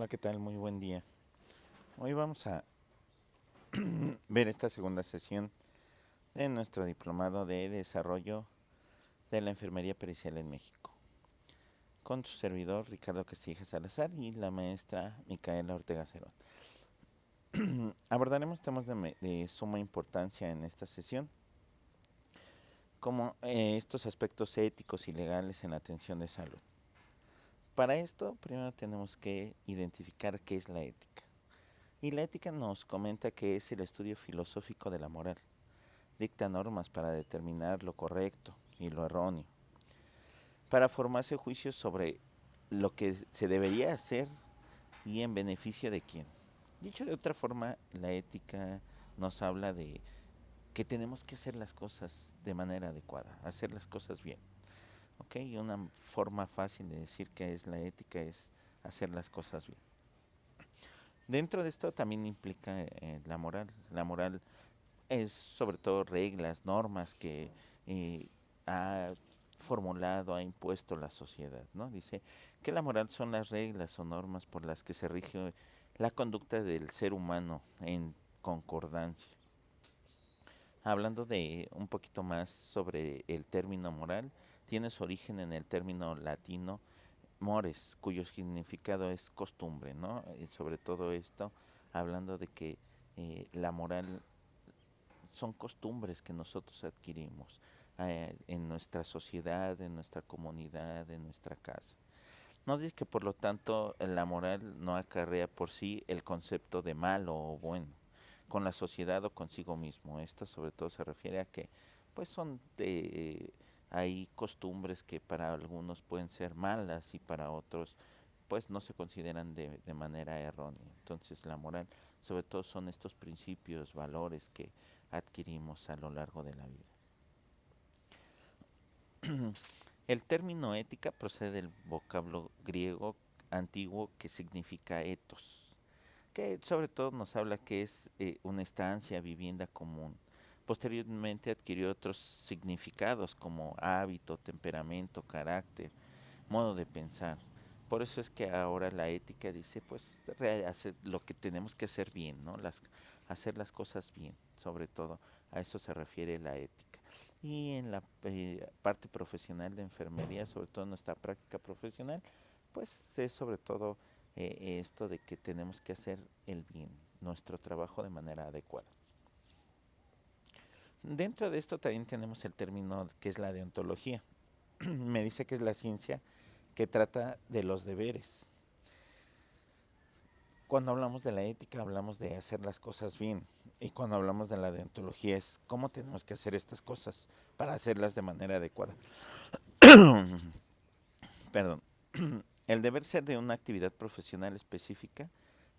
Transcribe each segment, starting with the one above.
Hola, ¿qué tal? Muy buen día. Hoy vamos a ver esta segunda sesión de nuestro diplomado de desarrollo de la enfermería pericial en México, con su servidor Ricardo Castilla Salazar y la maestra Micaela Ortega Cerón. Abordaremos temas de suma importancia en esta sesión, como estos aspectos éticos y legales en la atención de salud. Para esto, primero tenemos que identificar qué es la ética. Y la ética nos comenta que es el estudio filosófico de la moral. Dicta normas para determinar lo correcto y lo erróneo, para formarse juicios sobre lo que se debería hacer y en beneficio de quién. Dicho de otra forma, la ética nos habla de que tenemos que hacer las cosas de manera adecuada, hacer las cosas bien. ¿Ok? Y una forma fácil de decir que es la ética es hacer las cosas bien. Dentro de esto también implica la moral. La moral es sobre todo reglas, normas que ha formulado, ha impuesto la sociedad, ¿no? Dice que la moral son las reglas o normas por las que se rige la conducta del ser humano en concordancia. Hablando de un poquito más sobre el término moral, tiene su origen en el término latino mores, cuyo significado es costumbre, ¿no? Y sobre todo esto, hablando de que la moral son costumbres que nosotros adquirimos en nuestra sociedad, en nuestra comunidad, en nuestra casa. No dice que por lo tanto la moral no acarrea por sí el concepto de malo o bueno con la sociedad o consigo mismo. Esto sobre todo se refiere a que pues son hay costumbres que para algunos pueden ser malas y para otros pues no se consideran de manera errónea. Entonces la moral sobre todo son estos principios, valores que adquirimos a lo largo de la vida. El término ética procede del vocablo griego antiguo que significa ethos, que sobre todo nos habla que es una estancia, vivienda común. Posteriormente adquirió otros significados como hábito, temperamento, carácter, modo de pensar. Por eso es que ahora la ética dice, pues, hacer lo que tenemos que hacer bien, ¿no? Hacer las cosas bien, sobre todo. A eso se refiere la ética. Y en la parte profesional de enfermería, sobre todo en nuestra práctica profesional, pues es sobre todo esto de que tenemos que hacer el bien, nuestro trabajo de manera adecuada. Dentro de esto también tenemos el término que es la deontología. Me dice que es la ciencia que trata de los deberes. Cuando hablamos de la ética hablamos de hacer las cosas bien y cuando hablamos de la deontología es cómo tenemos que hacer estas cosas para hacerlas de manera adecuada. Perdón. El deber ser de una actividad profesional específica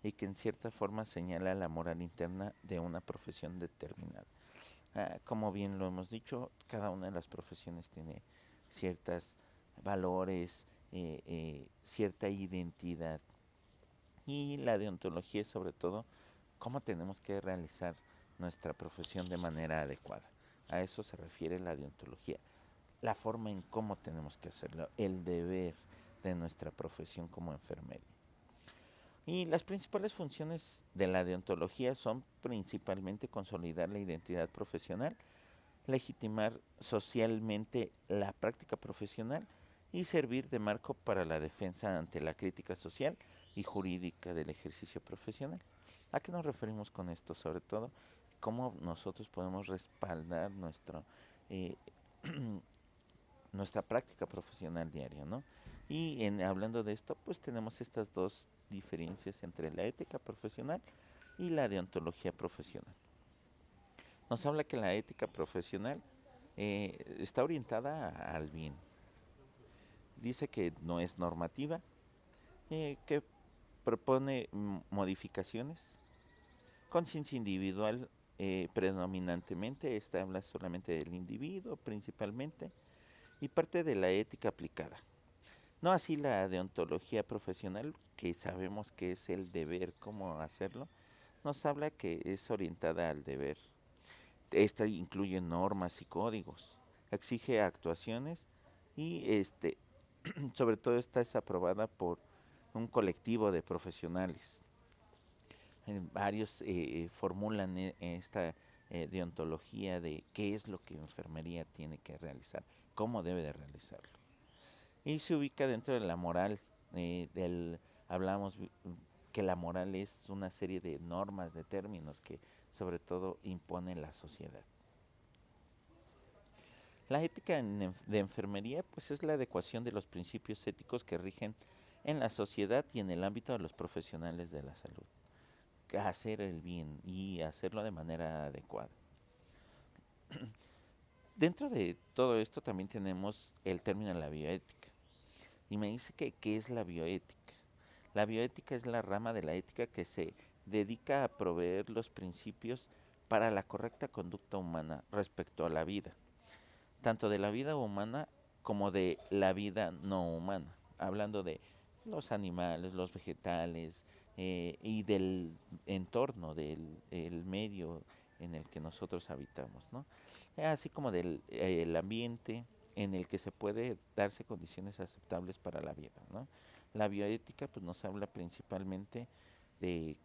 y que en cierta forma señala la moral interna de una profesión determinada. Como bien lo hemos dicho, cada una de las profesiones tiene ciertos valores, cierta identidad. Y la deontología es sobre todo cómo tenemos que realizar nuestra profesión de manera adecuada. A eso se refiere la deontología. La forma en cómo tenemos que hacerlo, el deber de nuestra profesión como enfermería. Y las principales funciones de la deontología son principalmente consolidar la identidad profesional, legitimar socialmente la práctica profesional y servir de marco para la defensa ante la crítica social y jurídica del ejercicio profesional. ¿A qué nos referimos con esto? Sobre todo, cómo nosotros podemos respaldar eh, nuestra práctica profesional diaria, ¿no? Y hablando de esto, pues tenemos estas dos diferencias entre la ética profesional y la deontología profesional. Nos habla que la ética profesional está orientada al bien. Dice que no es normativa, que propone modificaciones, conciencia individual predominantemente, esta habla solamente del individuo principalmente, y parte de la ética aplicada. No así la deontología profesional, que sabemos que es el deber, cómo hacerlo, nos habla que es orientada al deber. Esta incluye normas y códigos, exige actuaciones y sobre todo esta es aprobada por un colectivo de profesionales. Varios formulan esta deontología de qué es lo que enfermería tiene que realizar, cómo debe de realizarlo. Y se ubica dentro de la moral. Hablamos que la moral es una serie de normas, de términos que sobre todo impone la sociedad. La ética de enfermería pues es la adecuación de los principios éticos que rigen en la sociedad y en el ámbito de los profesionales de la salud. Hacer el bien y hacerlo de manera adecuada. Dentro de todo esto también tenemos el término de la bioética. Y me dice que ¿qué es la bioética? La bioética es la rama de la ética que se dedica a proveer los principios para la correcta conducta humana respecto a la vida, tanto de la vida humana como de la vida no humana, hablando de los animales, los vegetales y del entorno, del el medio en el que nosotros habitamos, ¿no? Así como del el ambiente en el que se puede darse condiciones aceptables para la vida, ¿no? La bioética pues nos habla principalmente de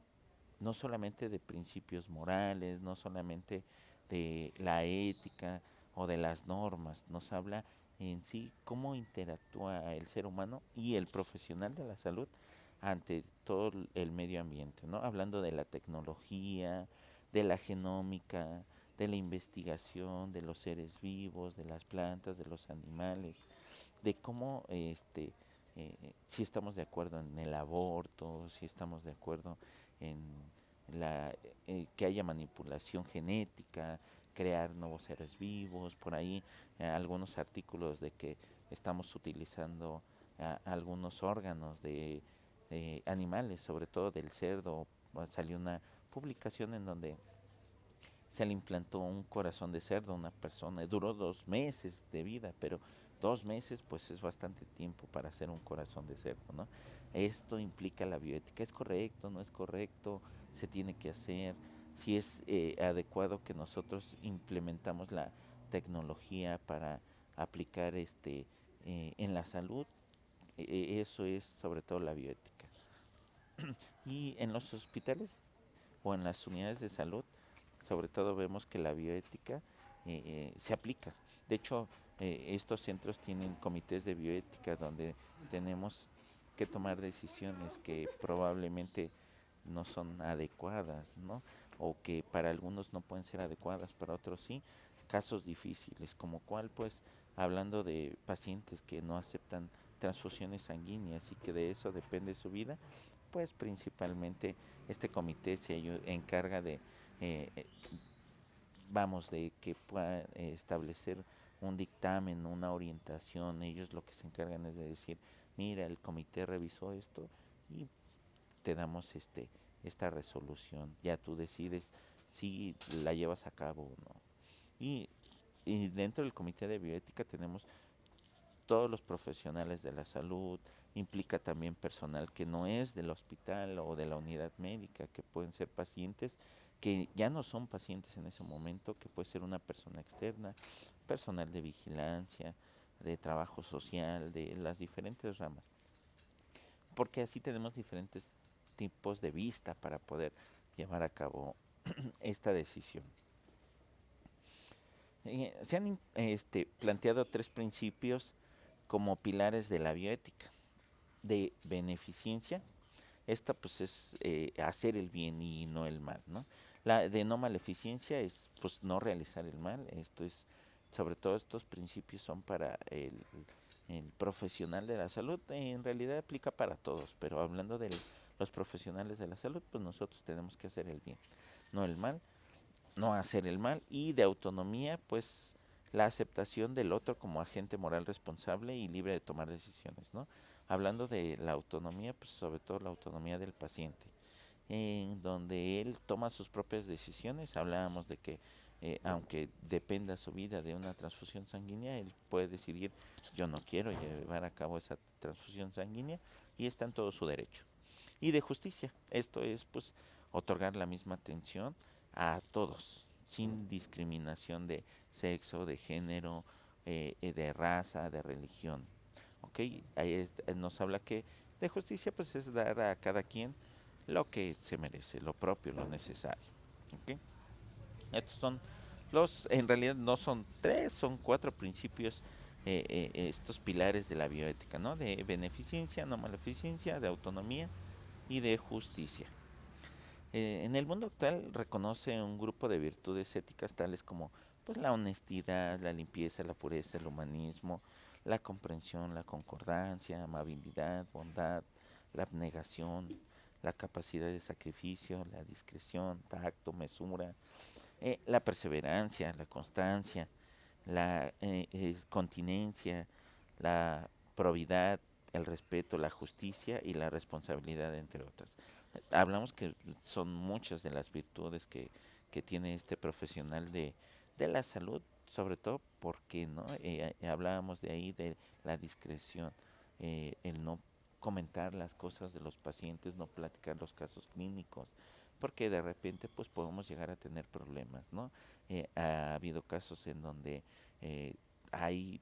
no solamente de principios morales, no solamente de la ética o de las normas, nos habla en sí cómo interactúa el ser humano y el profesional de la salud ante todo el medio ambiente, ¿no? Hablando de la tecnología, de la genómica, de la investigación de los seres vivos, de las plantas, de los animales, de cómo si estamos de acuerdo en el aborto, si estamos de acuerdo en que haya manipulación genética, crear nuevos seres vivos, por ahí algunos artículos de que estamos utilizando algunos órganos de animales, sobre todo del cerdo. Salió una publicación en donde se le implantó un corazón de cerdo a una persona. Duró 2 meses de vida, pero 2 meses pues es bastante tiempo para hacer un corazón de cerdo, ¿no? Esto implica la bioética. ¿Es correcto? ¿No es correcto? ¿Se tiene que hacer? Si es adecuado que nosotros implementamos la tecnología para aplicar en la salud. Eso es sobre todo la bioética. Y en los hospitales o en las unidades de salud, sobre todo vemos que la bioética se aplica. De hecho, estos centros tienen comités de bioética donde tenemos que tomar decisiones que probablemente no son adecuadas, ¿no? O que para algunos no pueden ser adecuadas, para otros sí. Casos difíciles, como cuál, pues, hablando de pacientes que no aceptan transfusiones sanguíneas y que de eso depende su vida, pues principalmente este comité se encarga de, eh, eh, vamos, de que pueda establecer un dictamen, una orientación. Ellos lo que se encargan es de decir, mira, el comité revisó esto y te damos esta resolución. Ya tú decides si la llevas a cabo o no. Y, y dentro del comité de bioética tenemos todos los profesionales de la salud, implica también personal que no es del hospital o de la unidad médica, que pueden ser pacientes que ya no son pacientes en ese momento, que puede ser una persona externa, personal de vigilancia, de trabajo social, de las diferentes ramas. Porque así tenemos diferentes tipos de vista para poder llevar a cabo esta decisión. Se han planteado 3 principios como pilares de la bioética: de beneficencia. Esta pues es hacer el bien y no el mal, ¿no? La de no maleficencia es pues no realizar el mal. Esto es, sobre todo estos principios son para el profesional de la salud. En realidad aplica para todos, pero hablando de los profesionales de la salud, pues nosotros tenemos que hacer el bien, no el mal, no hacer el mal. Y de autonomía, pues la aceptación del otro como agente moral responsable y libre de tomar decisiones, ¿no? Hablando de la autonomía, pues sobre todo la autonomía del paciente, en donde él toma sus propias decisiones. Hablábamos de que aunque dependa su vida de una transfusión sanguínea, él puede decidir, yo no quiero llevar a cabo esa transfusión sanguínea, y está en todo su derecho. Y de justicia, esto es pues otorgar la misma atención a todos, sin discriminación de sexo, de género, de raza, de religión. ¿Ok? Ahí nos habla que De justicia, pues es dar a cada quien lo que se merece, lo propio, lo necesario. ¿Ok? Estos son en realidad no son tres, son cuatro principios, estos pilares de la bioética, ¿no? De beneficencia, no maleficencia, de autonomía y de justicia. En el mundo actual reconoce un grupo de virtudes éticas tales como pues la honestidad, la limpieza, la pureza, el humanismo, la comprensión, la concordancia, amabilidad, bondad, la abnegación, la capacidad de sacrificio, la discreción, tacto, mesura, la perseverancia, la constancia, la continencia, la probidad, el respeto, la justicia y la responsabilidad, entre otras. Hablamos que son muchas de las virtudes que tiene este profesional de la salud, sobre todo porque no hablábamos de ahí de la discreción, el no comentar las cosas de los pacientes, no platicar los casos clínicos, porque de repente pues podemos llegar a tener problemas, ¿no? Ha habido casos en donde eh, hay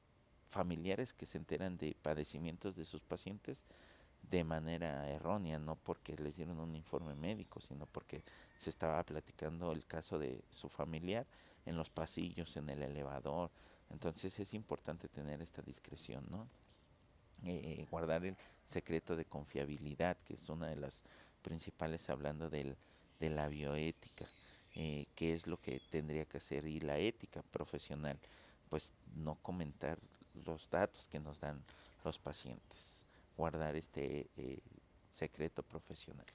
familiares que se enteran de padecimientos de sus pacientes de manera errónea, no porque les dieron un informe médico, sino porque se estaba platicando el caso de su familiar en los pasillos, en el elevador. Entonces es importante tener esta discreción, ¿no? Guardar el secreto de confiabilidad, que es una de las principales hablando de la bioética, que es lo que tendría que hacer, y la ética profesional, pues no comentar los datos que nos dan los pacientes, guardar este secreto profesional.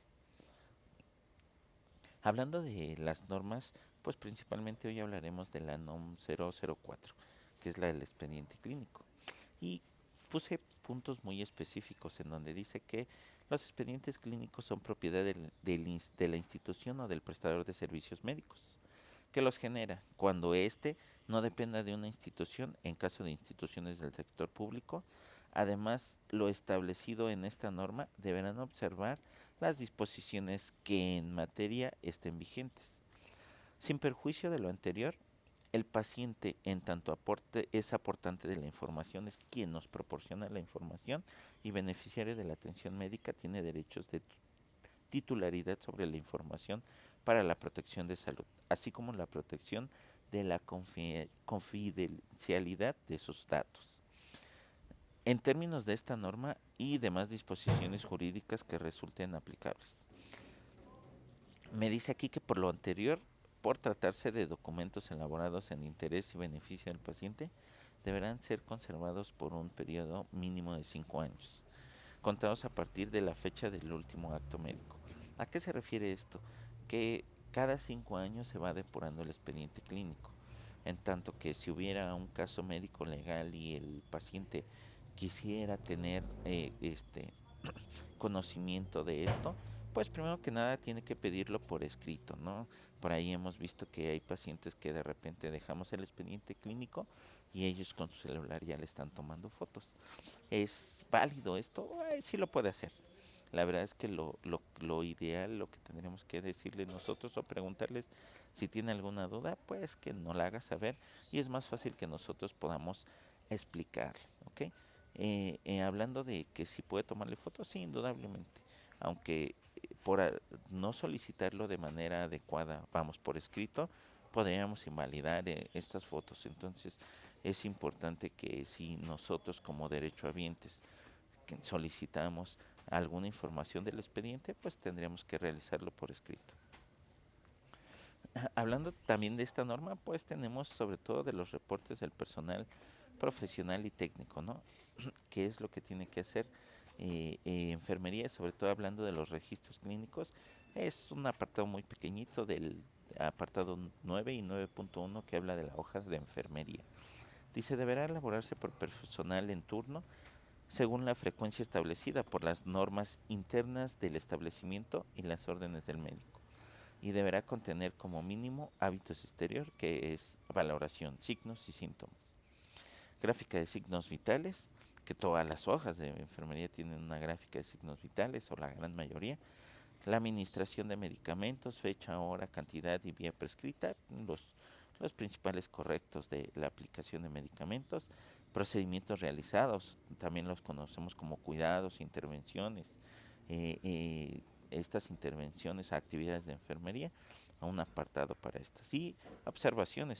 Hablando de las normas, pues principalmente hoy hablaremos de la NOM 004, que es la del expediente clínico. Y puse puntos muy específicos en donde dice que los expedientes clínicos son propiedad de la institución o del prestador de servicios médicos, que los genera cuando éste no dependa de una institución en caso de instituciones del sector público. Además, lo establecido en esta norma deberán observar las disposiciones que en materia estén vigentes. Sin perjuicio de lo anterior, el paciente, en tanto es aportante de la información, es quien nos proporciona la información, y beneficiario de la atención médica, tiene derechos de titularidad sobre la información para la protección de salud, así como la protección de la confidencialidad de sus datos. En términos de esta norma y demás disposiciones jurídicas que resulten aplicables. Me dice aquí que por lo anterior, por tratarse de documentos elaborados en interés y beneficio del paciente, deberán ser conservados por un periodo mínimo de 5 años, contados a partir de la fecha del último acto médico. ¿A qué se refiere esto? Que cada 5 años se va depurando el expediente clínico, en tanto que si hubiera un caso médico legal y el paciente quisiera tener conocimiento de esto, pues primero que nada tiene que pedirlo por escrito, ¿no? Por ahí hemos visto que hay pacientes que de repente dejamos el expediente clínico y ellos con su celular ya le están tomando fotos. ¿Es válido esto? Sí lo puede hacer. La verdad es que lo ideal, lo que tendríamos que decirle nosotros o preguntarles si tiene alguna duda, pues que nos la haga saber, y es más fácil que nosotros podamos explicar, ¿ok? Hablando de que si puede tomarle fotos, sí, indudablemente, aunque no solicitarlo de manera adecuada, vamos, por escrito, podríamos invalidar estas fotos. Entonces es importante que si nosotros como derechohabientes que solicitamos alguna información del expediente, pues tendríamos que realizarlo por escrito. Hablando también de esta norma, pues tenemos sobre todo de los reportes del personal profesional y técnico, ¿no? ¿Qué es lo que tiene que hacer enfermería? Sobre todo hablando de los registros clínicos, es un apartado muy pequeñito del apartado 9 y 9.1 que habla de la hoja de enfermería. Dice, deberá elaborarse por personal en turno según la frecuencia establecida por las normas internas del establecimiento y las órdenes del médico, y deberá contener como mínimo hábitos exterior, que es valoración, signos y síntomas, gráfica de signos vitales, que todas las hojas de enfermería tienen una gráfica de signos vitales, o la gran mayoría, la administración de medicamentos, fecha, hora, cantidad y vía prescrita, los principales correctos de la aplicación de medicamentos, procedimientos realizados, también los conocemos como cuidados, intervenciones, estas intervenciones, actividades de enfermería, a un apartado para estas. Y observaciones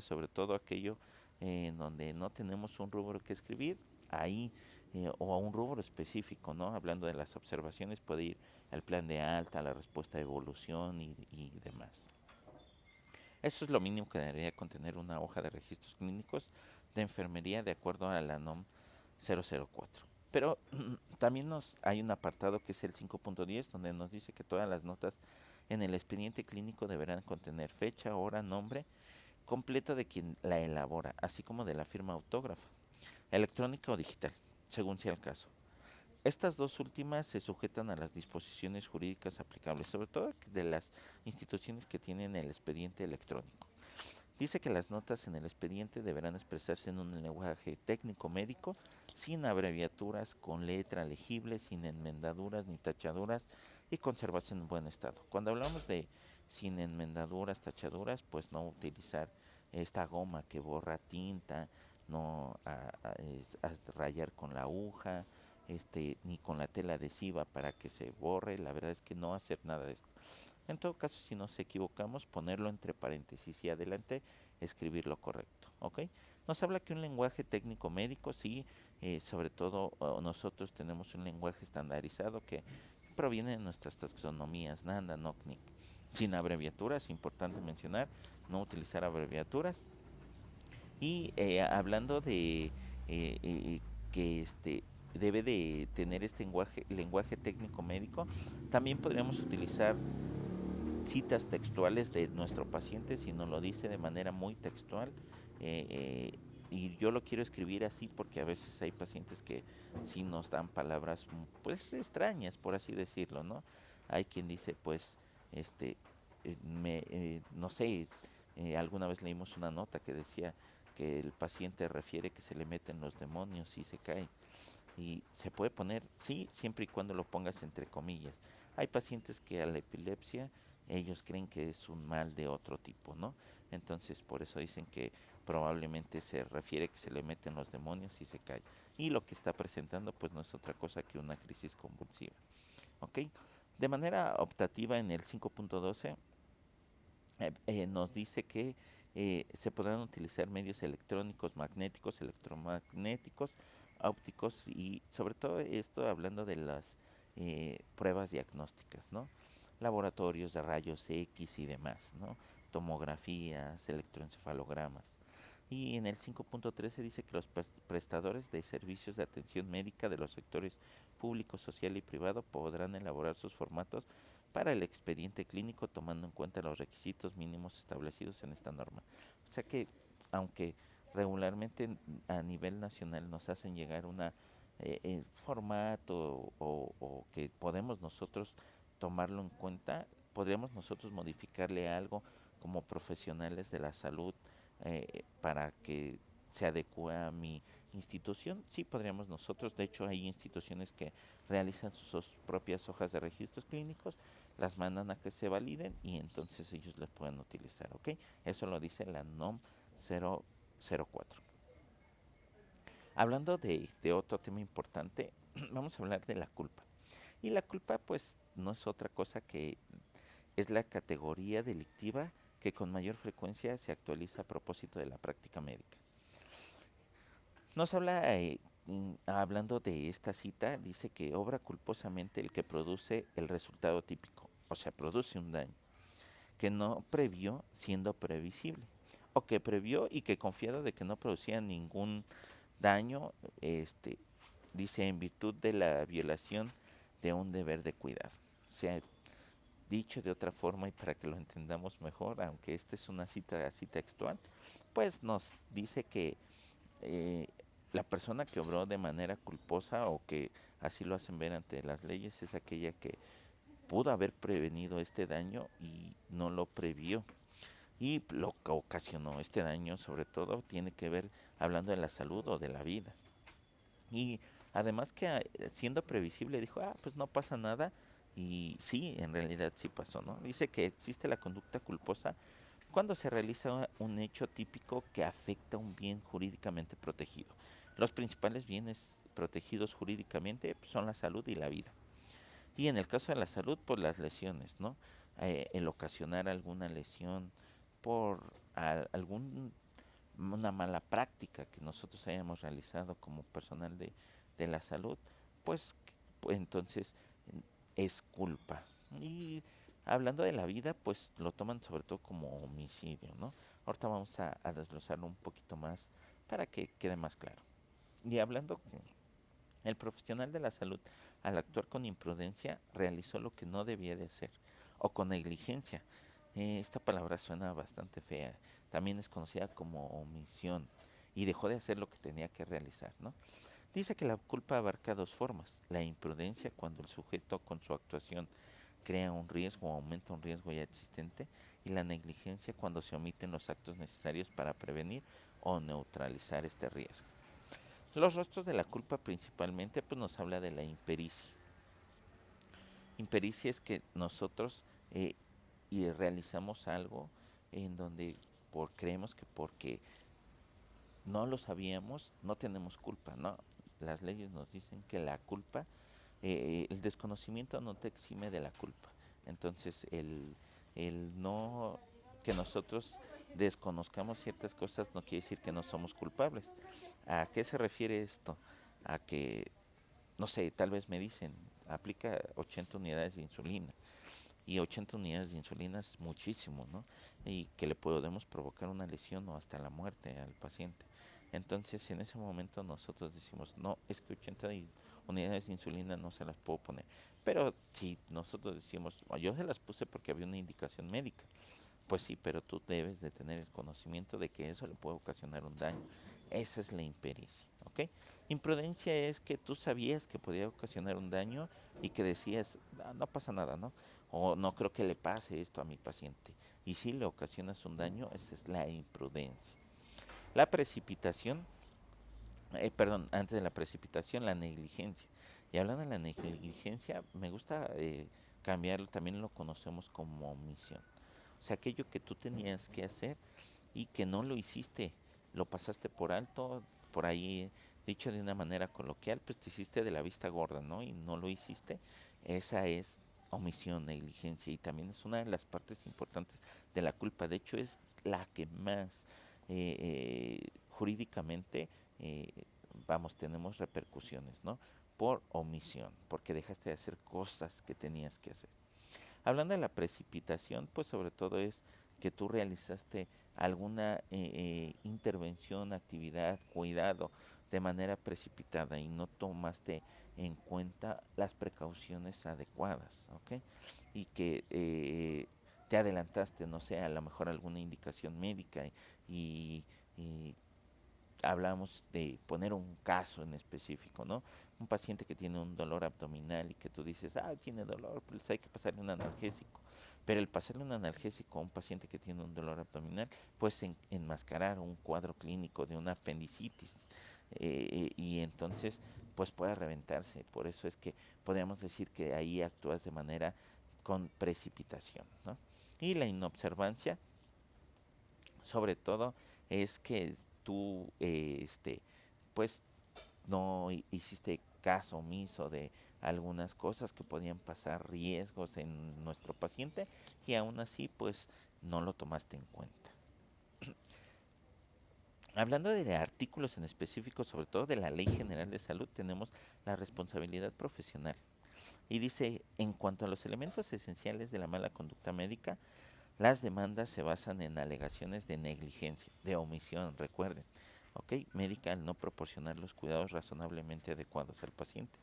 sobre todo aquello en donde no tenemos un rubro que escribir, ahí o a un rubro específico, ¿no? Hablando de las observaciones puede ir al plan de alta, la respuesta de evolución y demás. Eso es lo mínimo que debería contener una hoja de registros clínicos de enfermería de acuerdo a la NOM 004. Pero también hay un apartado que es el 5.10 donde nos dice que todas las notas en el expediente clínico deberán contener fecha, hora, nombre completo de quien la elabora, así como de la firma autógrafa, electrónica o digital, según sea el caso. Estas dos últimas se sujetan a las disposiciones jurídicas aplicables, sobre todo de las instituciones que tienen el expediente electrónico. Dice que las notas en el expediente deberán expresarse en un lenguaje técnico médico, sin abreviaturas, con letra legible, sin enmendaduras ni tachaduras y conservarse en buen estado. Cuando hablamos de sin enmendaduras, tachaduras, pues no utilizar esta goma que borra tinta, no a rayar con la aguja, ni con la tela adhesiva para que se borre. La verdad es que no hacer nada de esto. En todo caso, si nos equivocamos, ponerlo entre paréntesis y adelante escribir lo correcto, ¿ok? Nos habla que un lenguaje técnico médico, sí, sobre todo nosotros tenemos un lenguaje estandarizado que proviene de nuestras taxonomías NANDA, NOCNIC, sin abreviaturas, importante mencionar, no utilizar abreviaturas. Y hablando de que debe de tener este lenguaje técnico médico, también podríamos utilizar citas textuales de nuestro paciente si nos lo dice de manera muy textual. eh, eh, y yo lo quiero escribir así porque a veces hay pacientes que sí nos dan palabras pues extrañas, por así decirlo, ¿no? Hay quien dice pues, no sé, alguna vez leímos una nota que decía que el paciente refiere que se le meten los demonios y se cae. Y se puede poner, sí, siempre y cuando lo pongas entre comillas. Hay pacientes que a la epilepsia ellos creen que es un mal de otro tipo, ¿no? Entonces por eso dicen que probablemente se refiere que se le meten los demonios y se cae. Y lo que está presentando pues no es otra cosa que una crisis convulsiva, ¿ok? De manera optativa en el 5.12 nos dice que se podrán utilizar medios electrónicos, magnéticos, electromagnéticos, ópticos y sobre todo esto hablando de las pruebas diagnósticas, ¿no? Laboratorios de rayos X y demás, ¿no? Tomografías, electroencefalogramas. Y en el 5.13 dice que los prestadores de servicios de atención médica de los sectores público, social y privado podrán elaborar sus formatos para el expediente clínico tomando en cuenta los requisitos mínimos establecidos en esta norma. O sea que, aunque regularmente a nivel nacional nos hacen llegar una formato o que podemos nosotros tomarlo en cuenta, podríamos nosotros modificarle algo como profesionales de la salud para que se adecue a mi institución. Sí, podríamos nosotros, de hecho hay instituciones que realizan sus propias hojas de registros clínicos, las mandan a que se validen y entonces ellos las pueden utilizar, ¿ok? Eso lo dice la NOM 004. Hablando de otro tema importante, vamos a hablar de la culpa. Y la culpa pues no es otra cosa que es la categoría delictiva que con mayor frecuencia se actualiza a propósito de la práctica médica. Nos habla, hablando de esta cita, dice que obra culposamente el que produce el resultado típico, o sea, produce un daño, que no previó siendo previsible, o que previó y que confiado de que no producía ningún daño, dice en virtud de la violación de un deber de cuidado. O sea, dicho de otra forma y para que lo entendamos mejor, aunque esta es una cita así textual, pues nos dice que eh, la persona que obró de manera culposa o que así lo hacen ver ante las leyes es aquella que pudo haber prevenido este daño y no lo previó. Y lo que ocasionó este daño, sobre todo, tiene que ver hablando de la salud o de la vida. Y además que siendo previsible dijo, pues no pasa nada. Y sí, en realidad sí pasó, ¿no? Dice que existe la conducta culposa cuando se realiza un hecho típico que afecta un bien jurídicamente protegido. Los principales bienes protegidos jurídicamente son la salud y la vida. Y en el caso de la salud, pues las lesiones, ¿no? El ocasionar alguna lesión por algún una mala práctica que nosotros hayamos realizado como personal de la salud, pues, pues entonces es culpa. Y hablando de la vida, pues lo toman sobre todo como homicidio, ¿no? Ahorita vamos a desglosarlo un poquito más para que quede más claro. Y hablando, el profesional de la salud, al actuar con imprudencia, realizó lo que no debía de hacer, o con negligencia. Esta palabra suena bastante fea. También es conocida como omisión, y dejó de hacer lo que tenía que realizar, ¿no? Dice que la culpa abarca dos formas: la imprudencia, cuando el sujeto con su actuación crea un riesgo o aumenta un riesgo ya existente, y la negligencia, cuando se omiten los actos necesarios para prevenir o neutralizar este riesgo. Los rostros de la culpa principalmente pues nos habla de la impericia. Impericia es que nosotros y realizamos algo en donde creemos que porque no lo sabíamos no tenemos culpa, ¿no? Las leyes nos dicen que la culpa, el desconocimiento no te exime de la culpa. Entonces el no que nosotros desconozcamos ciertas cosas no quiere decir que no somos culpables. ¿A qué se refiere esto? A que, no sé, tal vez me dicen, aplica 80 unidades de insulina. Y 80 unidades de insulina es muchísimo, ¿no? Y que le podemos provocar una lesión o hasta la muerte al paciente. Entonces, en ese momento nosotros decimos, no, es que 80 unidades de insulina no se las puedo poner. Pero si nosotros decimos, yo se las puse porque había una indicación médica, pues sí, pero tú debes de tener el conocimiento de que eso le puede ocasionar un daño. Esa es la impericia, ¿ok? Imprudencia es que tú sabías que podía ocasionar un daño y que decías, "Ah, no pasa nada, ¿no? O no creo que le pase esto a mi paciente. Y si le ocasionas un daño, esa es la imprudencia. La precipitación, perdón, antes de la precipitación, la negligencia. Y hablando de la negligencia, me gusta cambiarlo, también lo conocemos como omisión. O sea, aquello que tú tenías que hacer y que no lo hiciste, lo pasaste por alto, por ahí dicho de una manera coloquial, pues te hiciste de la vista gorda, ¿no? Y no lo hiciste. Esa es omisión, negligencia, y también es una de las partes importantes de la culpa. De hecho, es la que más jurídicamente, eh, vamos, tenemos repercusiones, ¿no? Por omisión, porque dejaste de hacer cosas que tenías que hacer. Hablando de la precipitación, pues sobre todo es que tú realizaste alguna intervención, actividad, cuidado de manera precipitada y no tomaste en cuenta las precauciones adecuadas, ¿ok? Y que te adelantaste, no sé, a lo mejor alguna indicación médica y, y hablamos de poner un caso en específico, ¿no? Un paciente que tiene un dolor abdominal y que tú dices, ah, tiene dolor, pues hay que pasarle un analgésico. Pero el pasarle un analgésico a un paciente que tiene un dolor abdominal puede enmascarar un cuadro clínico de una apendicitis y entonces pues puede reventarse. Por eso es que podríamos decir que ahí actúas de manera con precipitación, ¿no? Y la inobservancia, sobre todo, es que tú, pues no hiciste caso omiso de algunas cosas que podían pasar riesgos en nuestro paciente y aún así pues no lo tomaste en cuenta. Hablando de artículos en específico, sobre todo de la Ley General de Salud, tenemos la responsabilidad profesional. Y dice, en cuanto a los elementos esenciales de la mala conducta médica, las demandas se basan en alegaciones de negligencia, de omisión, recuerden, ¿ok? Médica al no proporcionar los cuidados razonablemente adecuados al paciente,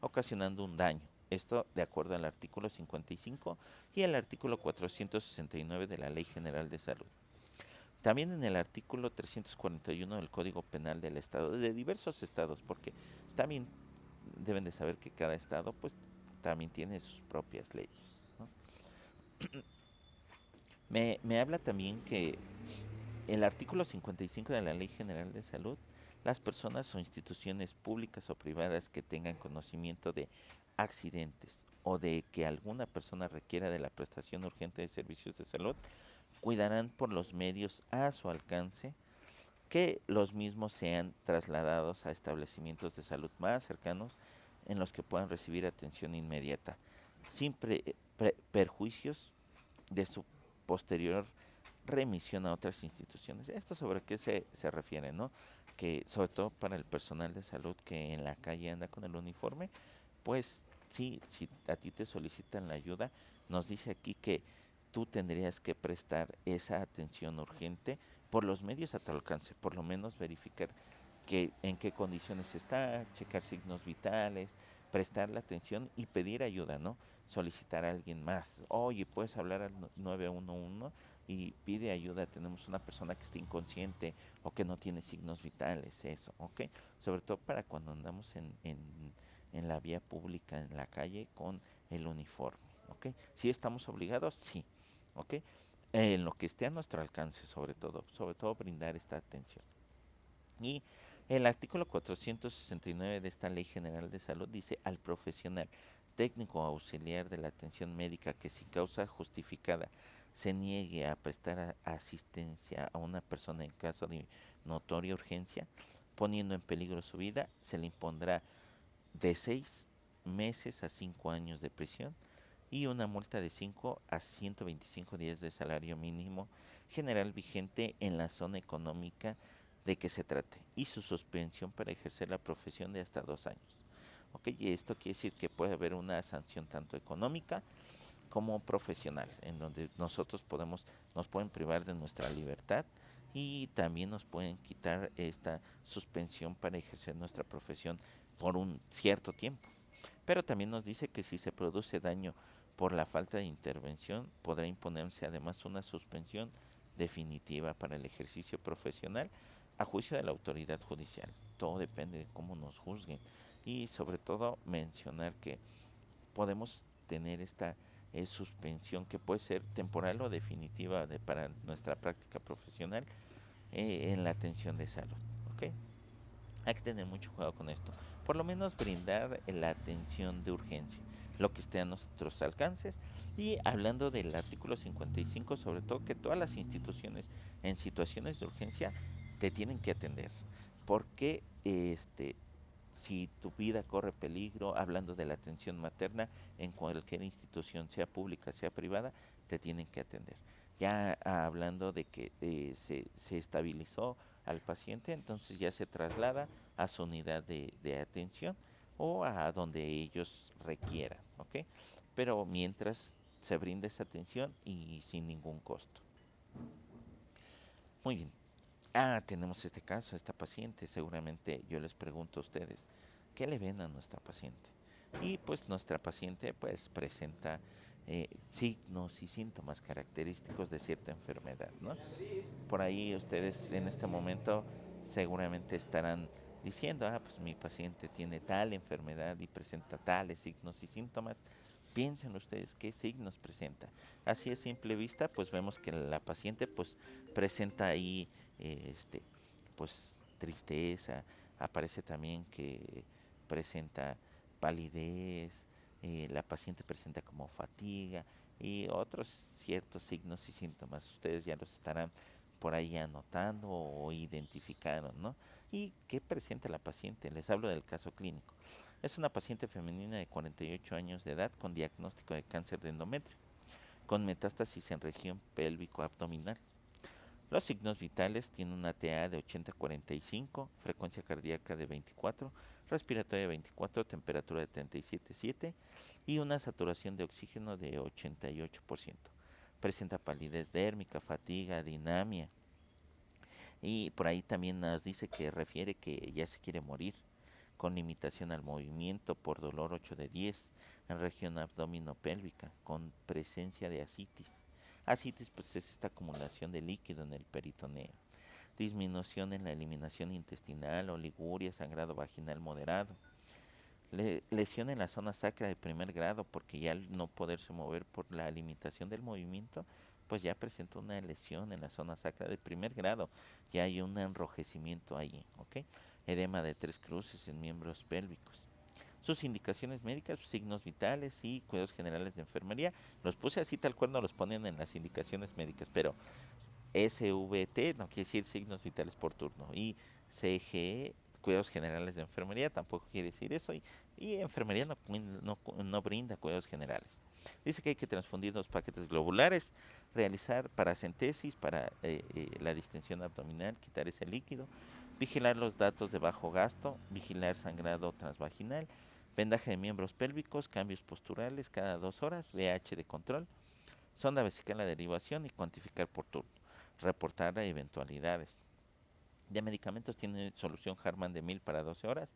ocasionando un daño. Esto de acuerdo al artículo 55 y al artículo 469 de la Ley General de Salud. También en el artículo 341 del Código Penal del Estado, de diversos estados, porque también deben de saber que cada estado pues también tiene sus propias leyes, ¿no? Me habla también que el artículo 55 de la Ley General de Salud, las personas o instituciones públicas o privadas que tengan conocimiento de accidentes o de que alguna persona requiera de la prestación urgente de servicios de salud, cuidarán por los medios a su alcance que los mismos sean trasladados a establecimientos de salud más cercanos en los que puedan recibir atención inmediata, sin perjuicios de su posterior remisión a otras instituciones. Esto sobre qué se refiere, ¿no? Que sobre todo para el personal de salud que en la calle anda con el uniforme, pues sí, si a ti te solicitan la ayuda, nos dice aquí que tú tendrías que prestar esa atención urgente por los medios a tu alcance, por lo menos verificar que en qué condiciones está, checar signos vitales, prestar la atención y pedir ayuda, ¿no? Solicitar a alguien más. Oye, puedes hablar al 911 y pide ayuda. Tenemos una persona que está inconsciente o que no tiene signos vitales, eso, ¿ok? Sobre todo para cuando andamos en la vía pública, en la calle, con el uniforme, ¿ok? Si estamos obligados, sí, ¿ok? En lo que esté a nuestro alcance, sobre todo brindar esta atención. Y el artículo 469 de esta Ley General de Salud dice al profesional técnico o auxiliar de la atención médica que sin causa justificada se niegue a prestar asistencia a una persona en caso de notoria urgencia, poniendo en peligro su vida, se le impondrá de 6 meses a 5 años de prisión y una multa de 5 a 125 días de salario mínimo general vigente en la zona económica de que se trate y su suspensión para ejercer la profesión de hasta 2 años. Ok, y esto quiere decir que puede haber una sanción tanto económica como profesional, en donde nos pueden privar de nuestra libertad y también nos pueden quitar esta suspensión para ejercer nuestra profesión por un cierto tiempo. Pero también nos dice que si se produce daño por la falta de intervención, podrá imponerse además una suspensión definitiva para el ejercicio profesional a juicio de la autoridad judicial. Todo depende de cómo nos juzguen. Y sobre todo mencionar que podemos tener esta suspensión que puede ser temporal o definitiva para nuestra práctica profesional en la atención de salud. ¿Ok? Hay que tener mucho cuidado con esto. Por lo menos brindar la atención de urgencia, lo que esté a nuestros alcances. Y hablando del artículo 55, sobre todo que todas las instituciones en situaciones de urgencia te tienen que atender. Porque si tu vida corre peligro, hablando de la atención materna, en cualquier institución, sea pública, sea privada, te tienen que atender. Ya hablando de que se estabilizó al paciente, entonces ya se traslada a su unidad de atención o a donde ellos requieran, ¿ok? Pero mientras se brinda esa atención y sin ningún costo. Muy bien. Tenemos este caso, esta paciente. Seguramente yo les pregunto a ustedes, ¿qué le ven a nuestra paciente? Y pues nuestra paciente pues presenta signos y síntomas característicos de cierta enfermedad, ¿no? Por ahí ustedes en este momento seguramente estarán diciendo, pues mi paciente tiene tal enfermedad y presenta tales signos y síntomas. Piensen ustedes qué signos presenta. Así a simple vista, pues vemos que la paciente pues presenta ahí este pues tristeza, aparece también que presenta palidez, la paciente presenta como fatiga y otros ciertos signos y síntomas. Ustedes ya los estarán por ahí anotando o identificaron, ¿no? ¿Y qué presenta la paciente? Les hablo del caso clínico. Es una paciente femenina de 48 años de edad con diagnóstico de cáncer de endometrio, con metástasis en región pélvico-abdominal. Los signos vitales tienen una TA de 80-45, frecuencia cardíaca de 24, respiratoria de 24, temperatura de 37,7 y una saturación de oxígeno de 88%. Presenta palidez dérmica, fatiga, dinamia. Y por ahí también nos dice que refiere que ya se quiere morir, con limitación al movimiento por dolor 8 de 10 en región abdominopélvica, con presencia de ascitis. Ascitis pues es esta acumulación de líquido en el peritoneo. Disminución en la eliminación intestinal, oliguria, sangrado vaginal moderado. Lesión en la zona sacra de primer grado, porque ya al no poderse mover por la limitación del movimiento, pues ya presenta una lesión en la zona sacra de primer grado, ya hay un enrojecimiento ahí, ¿ok? Edema de 3 cruces en miembros pélvicos. Sus indicaciones médicas, signos vitales y cuidados generales de enfermería. Los puse así tal cual no los ponen en las indicaciones médicas, pero SVT no quiere decir signos vitales por turno. Y CGE, cuidados generales de enfermería, tampoco quiere decir eso. Y enfermería no brinda cuidados generales. Dice que hay que transfundir los paquetes globulares, realizar paracentesis para la distensión abdominal, quitar ese líquido, vigilar los datos de bajo gasto, vigilar sangrado transvaginal, vendaje de miembros pélvicos, cambios posturales cada 2 horas, VH de control, sonda vesical de derivación y cuantificar por turno, reportar eventualidades. De medicamentos tiene solución Harman de 1000 para 12 horas,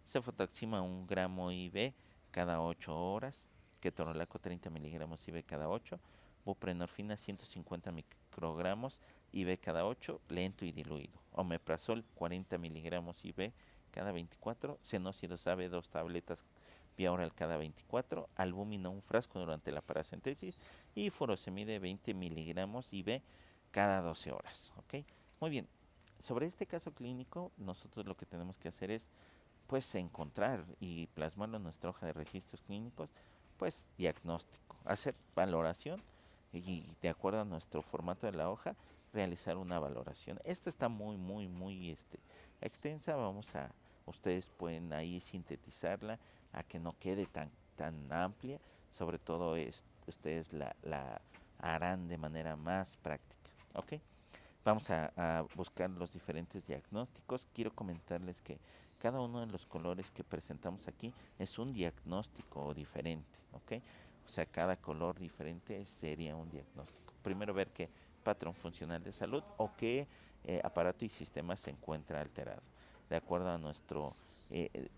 cefotaxima 1 gramo IV cada 8 horas, ketorolaco 30 miligramos IV cada 8, buprenorfina 150 microgramos IV cada 8, lento y diluido, omeprazol 40 miligramos IV cada 24, cenócidos AB 2 tabletas vía oral cada 24, albúmina un frasco durante la paracentesis y furosemide 20 miligramos IV cada 12 horas. ¿Ok? Muy bien, sobre este caso clínico, nosotros lo que tenemos que hacer es, pues, encontrar y plasmarlo en nuestra hoja de registros clínicos, pues, diagnóstico, hacer valoración y de acuerdo a nuestro formato de la hoja, realizar una valoración. Esta está muy extensa, ustedes pueden ahí sintetizarla a que no quede tan amplia, sobre todo ustedes la harán de manera más práctica, ¿ok? Vamos a buscar los diferentes diagnósticos. Quiero comentarles que cada uno de los colores que presentamos aquí es un diagnóstico diferente, ¿ok? O sea, cada color diferente sería un diagnóstico. Primero ver qué patrón funcional de salud o qué aparato y sistema se encuentra alterado. De acuerdo a nuestra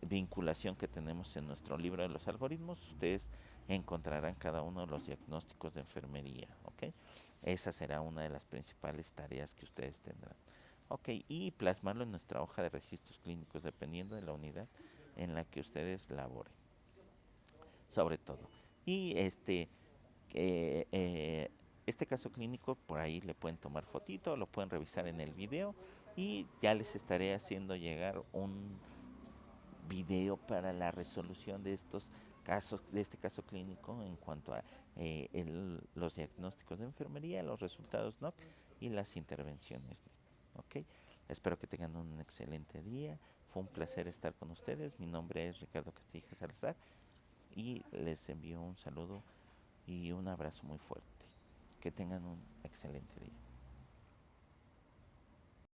vinculación que tenemos en nuestro libro de los algoritmos, ustedes encontrarán cada uno de los diagnósticos de enfermería, ¿ok? Esa será una de las principales tareas que ustedes tendrán. Ok, y plasmarlo en nuestra hoja de registros clínicos dependiendo de la unidad en la que ustedes laboren, sobre todo. Y eh, eh, este caso clínico por ahí le pueden tomar fotito, lo pueden revisar en el video y ya les estaré haciendo llegar un video para la resolución de estos casos, de este caso clínico en cuanto a los diagnósticos de enfermería, los resultados NOC y las intervenciones. ¿Ok? Espero que tengan un excelente día. Fue un placer estar con ustedes. Mi nombre es Ricardo Castilla Salazar y les envío un saludo y un abrazo muy fuerte. Que tengan un excelente día.